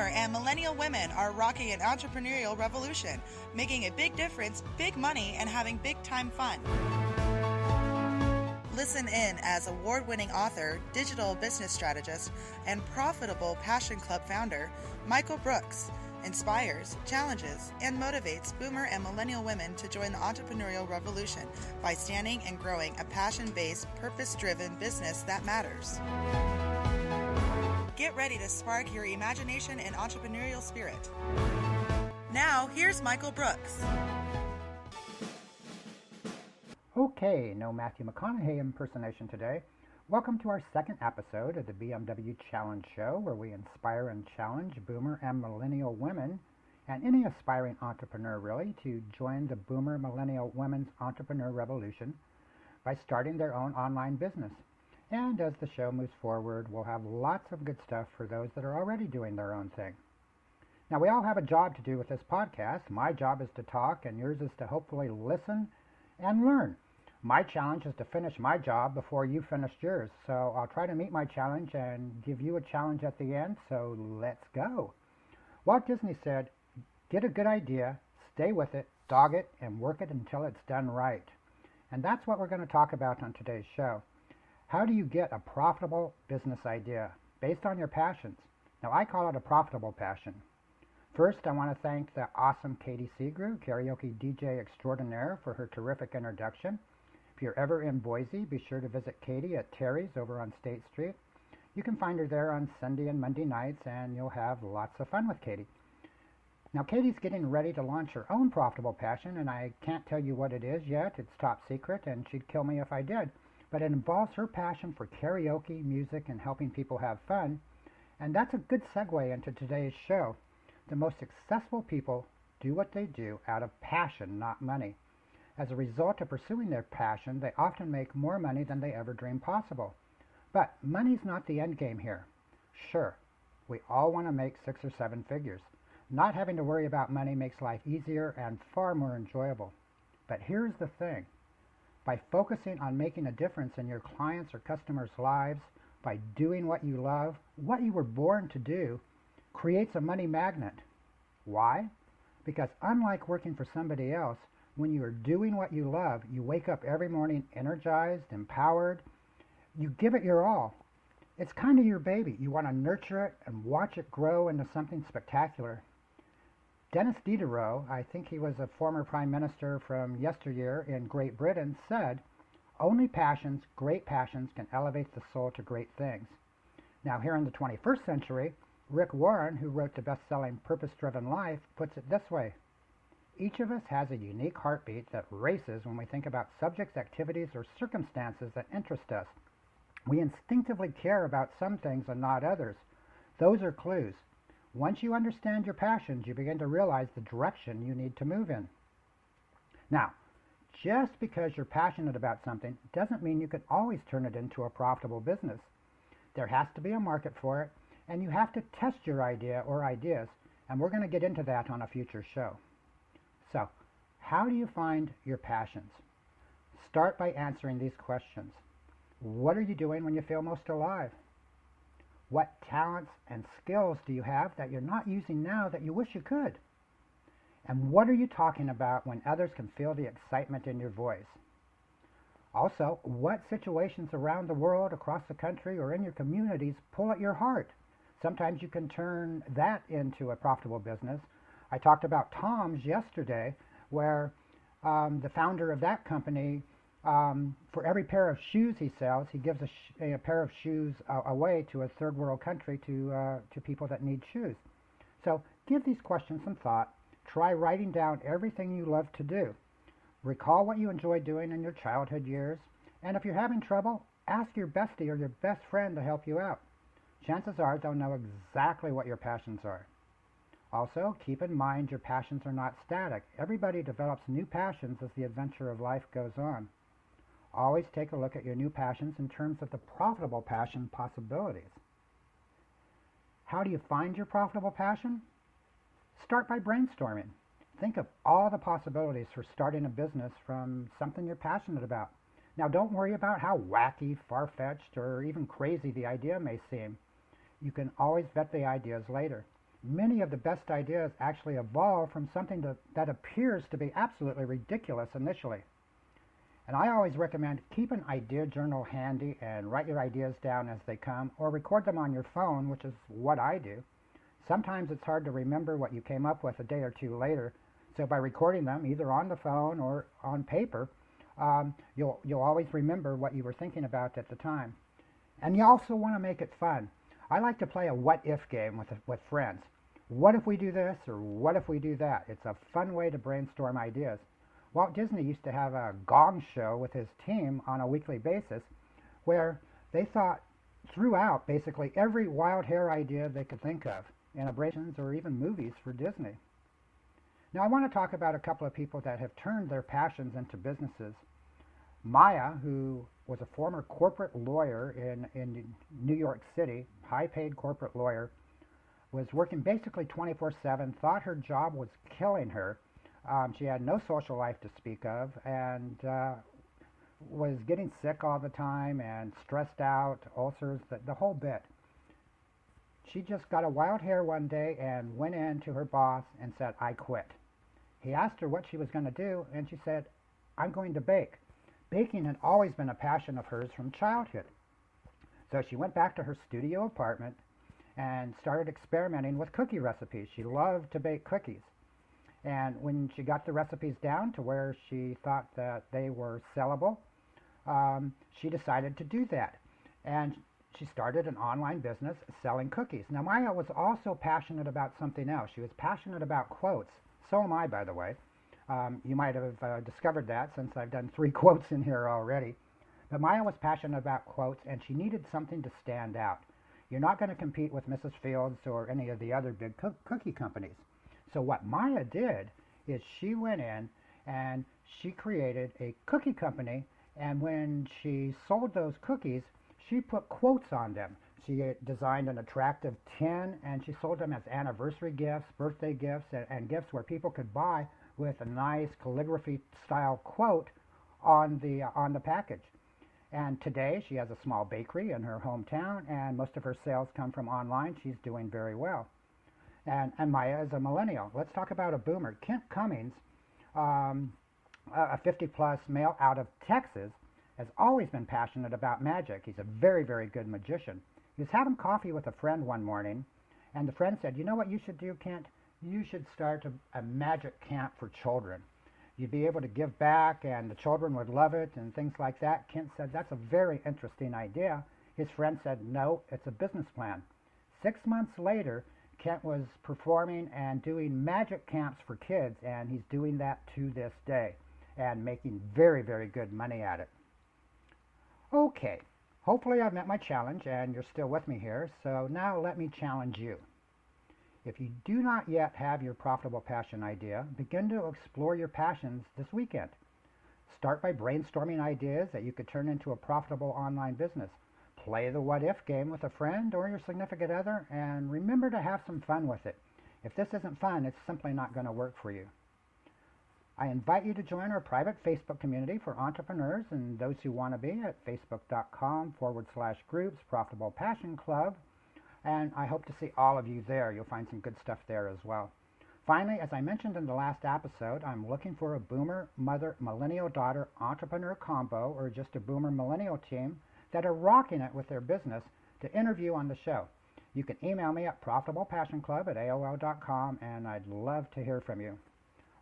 boomer and millennial women are rocking an entrepreneurial revolution, making a big difference, big money, and having big-time fun. Listen in as award-winning author, digital business strategist, and profitable Passion Club founder, Michael Brooks, inspires, challenges, and motivates boomer and millennial women to join the entrepreneurial revolution by standing and growing a passion-based, purpose-driven business that matters. Get ready to spark your imagination and entrepreneurial spirit. Now, here's Michael Brooks. Okay, no Matthew McConaughey impersonation today. Welcome to our second episode of the BMW Challenge Show, where we inspire and challenge boomer and millennial women, and any aspiring entrepreneur really, to join the boomer millennial women's entrepreneur revolution by starting their own online business. And as the show moves forward, we'll have lots of good stuff for those that are already doing their own thing. Now, we all have a job to do with this podcast. My job is to talk, and yours is to hopefully listen and learn. My challenge is to finish my job before you finished yours. So I'll try to meet my challenge and give you a challenge at the end. So let's go. Walt Disney said, get a good idea, stay with it, dog it, and work it until it's done right. And that's what we're going to talk about on today's show. How do you get a profitable business idea based on your passions? Now, I call it a profitable passion. First, I want to thank the awesome Katie Segru, karaoke DJ extraordinaire, for her terrific introduction. If you're ever in Boise, be sure to visit Katie at Terry's over on State Street. You can find her there on Sunday and Monday nights, and you'll have lots of fun with Katie. Now, Katie's getting ready to launch her own profitable passion, and I can't tell you what it is yet. It's top secret, and she'd kill me if I did. But it involves her passion for karaoke, music, and helping people have fun. And that's a good segue into today's show. The most successful people do what they do out of passion, not money. As a result of pursuing their passion, they often make more money than they ever dreamed possible. But money's not the end game here. Sure, we all want to make 6 or 7 figures. Not having to worry about money makes life easier and far more enjoyable. But here's the thing. By focusing on making a difference in your clients' or customers' lives, by doing what you love, what you were born to do, creates a money magnet. Why? Because unlike working for somebody else, when you are doing what you love, you wake up every morning energized, empowered. You give it your all. It's kind of your baby. You want to nurture it and watch it grow into something spectacular. Dennis Diderot, I think he was a former prime minister from yesteryear in Great Britain, said, only passions, great passions, can elevate the soul to great things. Now here in the 21st century, Rick Warren, who wrote the best-selling Purpose-Driven Life, puts it this way. Each of us has a unique heartbeat that races when we think about subjects, activities, or circumstances that interest us. We instinctively care about some things and not others. Those are clues. Once you understand your passions, you begin to realize the direction you need to move in. Now, just because you're passionate about something doesn't mean you can always turn it into a profitable business. There has to be a market for it, and you have to test your idea or ideas, and we're going to get into that on a future show. So, how do you find your passions? Start by answering these questions. What are you doing when you feel most alive? What talents and skills do you have that you're not using now that you wish you could? And what are you talking about when others can feel the excitement in your voice? Also, what situations around the world, across the country, or in your communities pull at your heart? Sometimes you can turn that into a profitable business. I talked about Tom's yesterday, where the founder of that company, for every pair of shoes he sells, he gives a pair of shoes away to a third world country to people that need shoes. So give these questions some thought. Try writing down everything you love to do. Recall what you enjoyed doing in your childhood years. And if you're having trouble, ask your bestie or your best friend to help you out. Chances are they'll know exactly what your passions are. Also, keep in mind your passions are not static. Everybody develops new passions as the adventure of life goes on. Always take a look at your new passions in terms of the profitable passion possibilities. How do you find your profitable passion? Start by brainstorming. Think of all the possibilities for starting a business from something you're passionate about. Now, don't worry about how wacky, far-fetched, or even crazy the idea may seem. You can always vet the ideas later. Many of the best ideas actually evolve from something that appears to be absolutely ridiculous initially. And I always recommend keep an idea journal handy and write your ideas down as they come, or record them on your phone, which is what I do. Sometimes it's hard to remember what you came up with a day or two later, so by recording them either on the phone or on paper, you'll always remember what you were thinking about at the time. And you also want to make it fun. I like to play a what-if game with friends. What if we do this, or what if we do that? It's a fun way to brainstorm ideas. Walt Disney used to have a gong show with his team on a weekly basis where they thought throughout basically every wild hair idea they could think of in abrasions or even movies for Disney. Now I want to talk about a couple of people that have turned their passions into businesses. Maya, who was a former corporate lawyer in New York City, high-paid corporate lawyer, was working basically 24/7, thought her job was killing her. She had no social life to speak of, and was getting sick all the time and stressed out, ulcers, the whole bit. She just got a wild hair one day and went in to her boss and said, "I quit." He asked her what she was going to do, and she said, "I'm going to bake." Baking had always been a passion of hers from childhood. So she went back to her studio apartment and started experimenting with cookie recipes. She loved to bake cookies. And when she got the recipes down to where she thought that they were sellable, she decided to do that. And she started an online business selling cookies. Now, Maya was also passionate about something else. She was passionate about quotes. So am I, by the way. You might have discovered that since I've done 3 quotes in here already. But Maya was passionate about quotes, and she needed something to stand out. You're not going to compete with Mrs. Fields or any of the other big cookie companies. So what Maya did is she went in and she created a cookie company, and when she sold those cookies, she put quotes on them. She designed an attractive tin, and she sold them as anniversary gifts, birthday gifts, and gifts where people could buy with a nice calligraphy-style quote on the package. And today she has a small bakery in her hometown, and most of her sales come from online. She's doing very well. And Maya is a millennial. Let's talk about a boomer. Kent Cummings, a 50-plus male out of Texas, has always been passionate about magic. He's a very, very good magician. He was having coffee with a friend one morning, and the friend said, "You know what you should do, Kent? You should start a magic camp for children. You'd be able to give back, and the children would love it, and things like that." Kent said, "That's a very interesting idea." His friend said, "No, it's a business plan." 6 months later, Kent was performing and doing magic camps for kids, and he's doing that to this day and making very, very good money at it. Okay, hopefully I've met my challenge and you're still with me here, so now let me challenge you. If you do not yet have your profitable passion idea, begin to explore your passions this weekend. Start by brainstorming ideas that you could turn into a profitable online business. Play the what-if game with a friend or your significant other, and remember to have some fun with it. If this isn't fun, it's simply not going to work for you. I invite you to join our private Facebook community for entrepreneurs and those who want to be at facebook.com/groups Profitable Passion Club, and I hope to see all of you there. You'll find some good stuff there as well. Finally, as I mentioned in the last episode, I'm looking for a boomer, mother, millennial daughter entrepreneur combo, or just a boomer millennial team that are rocking it with their business to interview on the show. You can email me at profitablepassionclub@aol.com, and I'd love to hear from you.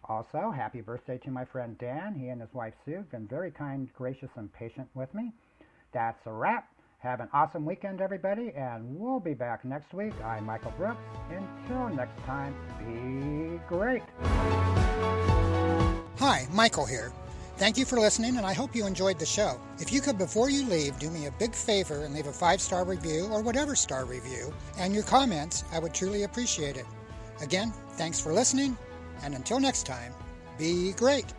Also, happy birthday to my friend Dan. He and his wife Sue have been very kind, gracious, and patient with me. That's a wrap. Have an awesome weekend, everybody, and we'll be back next week. I'm Michael Brooks. Until next time, be great. Hi, Michael here. Thank you for listening, and I hope you enjoyed the show. If you could, before you leave, do me a big favor and leave a 5-star review or whatever star review, and your comments, I would truly appreciate it. Again, thanks for listening, and until next time, be great.